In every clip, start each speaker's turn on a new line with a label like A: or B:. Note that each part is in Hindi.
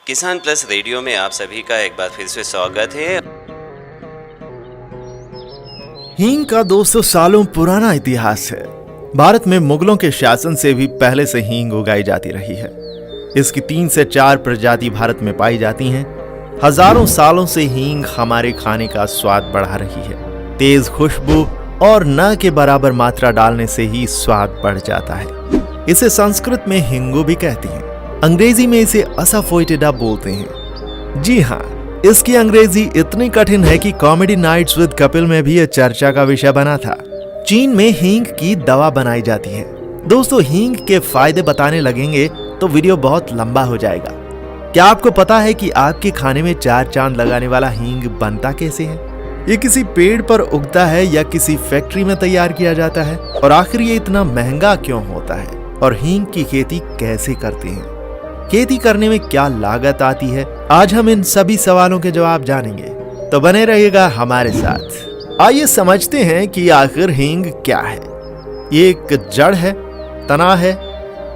A: किसान प्लस रेडियो में आप सभी का एक बार फिर से स्वागत है।
B: हींग का 200 सालों पुराना इतिहास है। भारत में मुगलों के शासन से भी पहले से हींग उगाई जाती रही है। इसकी 3 से 4 प्रजाति भारत में पाई जाती हैं। हजारों सालों से हींग हमारे खाने का स्वाद बढ़ा रही है। तेज खुशबू और न के बराबर मात्रा डालने से ही स्वाद बढ़ जाता है। इसे संस्कृत में हिंगू भी कहती हैं। अंग्रेजी में इसे असाफोइटिडा बोलते हैं। जी हाँ, इसकी अंग्रेजी इतनी कठिन है कि कॉमेडी नाइट्स विद कपिल में भी यह चर्चा का विषय बना था। चीन में हींग की दवा बनाई जाती है। दोस्तों, हींग के फायदे बताने लगेंगे तो वीडियो बहुत लंबा हो जाएगा। क्या आपको पता है कि आपके खाने में 4 चांद लगाने वाला हींग बनता कैसे है? ये किसी पेड़ पर उगता है या किसी फैक्ट्री में तैयार किया जाता है? और आखिर ये इतना महंगा क्यों होता है? और हींग की खेती कैसे करते हैं? खेती करने में क्या लागत आती है? आज हम इन सभी सवालों के जवाब जानेंगे, तो बने रहिएगा हमारे साथ। आइए समझते हैं कि आखिर हींग क्या है। ये एक जड़ है, तना है,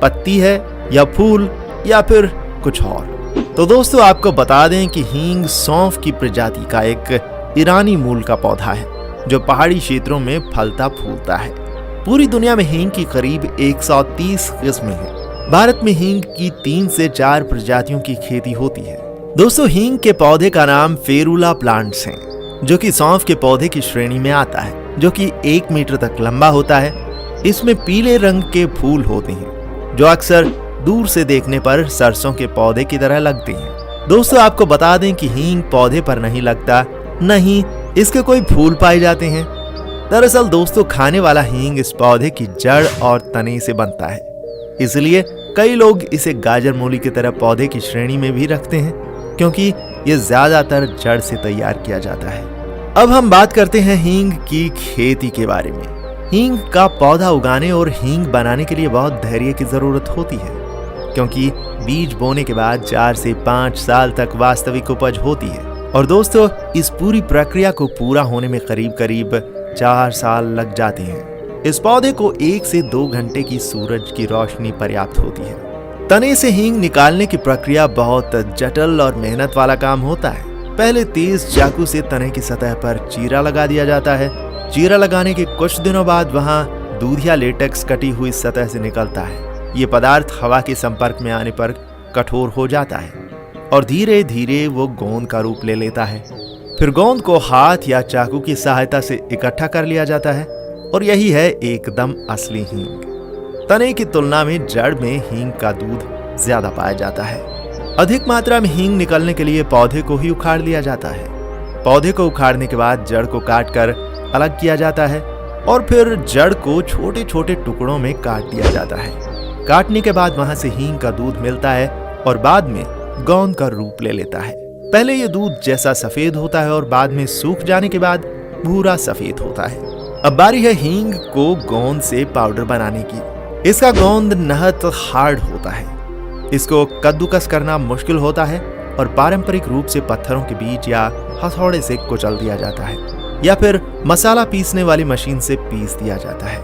B: पत्ती है या फूल या फिर कुछ और? तो दोस्तों, आपको बता दें कि हींग सौंफ की प्रजाति का एक ईरानी मूल का पौधा है जो पहाड़ी क्षेत्रों में फलता फूलता है। पूरी दुनिया में हींग की करीब 130 किस्में हैं। भारत में हींग की 3 से 4 प्रजातियों की खेती होती है। दोस्तों, हींग के पौधे का नाम फेरुला प्लांट्स है, जो कि सौंफ के पौधे की श्रेणी में आता है, जो कि 1 मीटर तक लंबा होता है। इसमें पीले रंग के फूल होते हैं जो अक्सर दूर से देखने पर सरसों के पौधे की तरह लगते हैं। दोस्तों, आपको बता दें कि हींग पौधे पर नहीं लगता, नहीं इसके कोई फूल पाए जाते हैं। दरअसल दोस्तों, खाने वाला हींग इस पौधे की जड़ और तने से बनता है। इसलिए कई लोग इसे गाजर मूली की तरह पौधे की श्रेणी में भी रखते हैं, क्योंकि ये ज्यादातर जड़ से तैयार किया जाता है। अब हम बात करते हैं हींग की खेती के बारे में। हींग का पौधा उगाने और हींग बनाने के लिए बहुत धैर्य की जरूरत होती है, क्योंकि बीज बोने के बाद 4 से 5 साल तक वास्तविक उपज होती है। और दोस्तों, इस पूरी प्रक्रिया को पूरा होने में करीब 4 साल लग जाते हैं। इस पौधे को 1 से 2 घंटे की सूरज की रोशनी पर्याप्त होती है। तने से हींग निकालने की प्रक्रिया बहुत जटिल और मेहनत वाला काम होता है। पहले तेज चाकू से तने की सतह पर चीरा लगा दिया जाता है। चीरा लगाने के कुछ दिनों बाद वहां दूधिया लेटेक्स कटी हुई सतह से निकलता है। ये पदार्थ हवा के संपर्क में आने पर कठोर हो जाता है और धीरे धीरे वो गोंद का रूप ले लेता है। फिर गोंद को हाथ या चाकू की सहायता से इकट्ठा कर लिया जाता है और यही है एकदम असली हींग। तने की तुलना में जड़ में हींग का दूध ज्यादा पाया जाता है। अधिक मात्रा में हींग निकलने के लिए पौधे को ही उखाड़ लिया जाता है। पौधे को उखाड़ने के बाद जड़ को काटकर अलग किया जाता है और फिर जड़ को छोटे छोटे टुकड़ों में काट दिया जाता है। काटने के बाद वहां से हींग का दूध मिलता है और बाद में गोंद का रूप ले लेता है। पहले ये दूध जैसा सफेद होता है और बाद में सूख जाने के बाद भूरा सफेद होता है। अब बारी है हींग को गोंद से पाउडर बनाने की। इसका गोंद नहत हार्ड होता है। इसको कद्दूकस करना मुश्किल होता है और पारंपरिक रूप से पत्थरों के बीच या हथौड़े से कुचल दिया जाता है या फिर मसाला पीसने वाली मशीन से पीस दिया जाता है।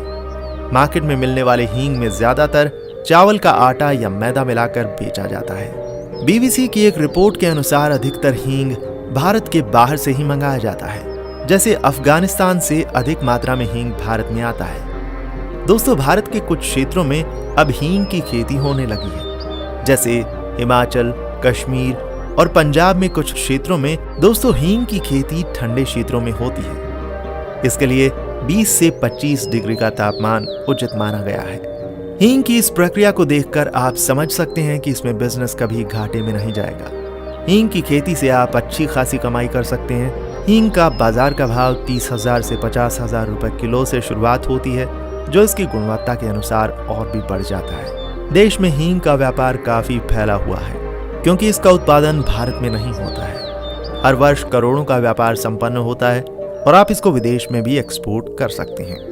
B: मार्केट में मिलने वाले हींग में ज्यादातर चावल का आटा या मैदा मिलाकर बेचा जाता है। बीबीसी की एक रिपोर्ट के अनुसार अधिकतर हींग भारत के बाहर से ही मंगाया जाता है। जैसे अफगानिस्तान से अधिक मात्रा में हींग भारत में आता है। दोस्तों, भारत के कुछ क्षेत्रों में अब हींग की खेती होने लगी है, जैसे हिमाचल, कश्मीर और पंजाब में कुछ क्षेत्रों में दोस्तों हींग की खेती ठंडे क्षेत्रों में होती है। इसके लिए 20 से 25 डिग्री का तापमान उचित माना गया है। हींग की इस प्रक्रिया को देखकर आप समझ सकते हैं कि इसमें बिजनेस कभी घाटे में नहीं जाएगा। हींग की खेती से आप अच्छी खासी कमाई कर सकते हैं। हींग का बाजार का भाव 30,000 से 50,000 रुपए किलो से शुरुआत होती है, जो इसकी गुणवत्ता के अनुसार और भी बढ़ जाता है। देश में हींग का व्यापार काफी फैला हुआ है, क्योंकि इसका उत्पादन भारत में नहीं होता है। हर वर्ष करोड़ों का व्यापार संपन्न होता है और आप इसको विदेश में भी एक्सपोर्ट कर सकते हैं।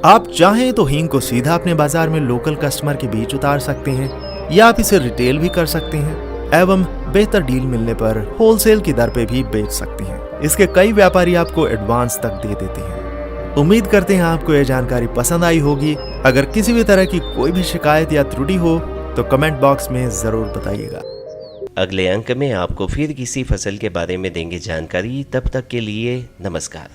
B: आप चाहें तो हींग को सीधा अपने बाजार में लोकल कस्टमर के बीच उतार सकते हैं या आप इसे रिटेल भी कर सकते हैं एवं बेहतर डील मिलने पर होलसेल की दर पे भी बेच सकते हैं। इसके कई व्यापारी आपको एडवांस तक दे देते हैं। उम्मीद करते हैं आपको यह जानकारी पसंद आई होगी। अगर किसी भी तरह की कोई भी शिकायत या त्रुटि हो तो कमेंट बॉक्स में जरूर बताइएगा।
A: अगले अंक में आपको फिर किसी फसल के बारे में देंगे जानकारी। तब तक के लिए नमस्कार।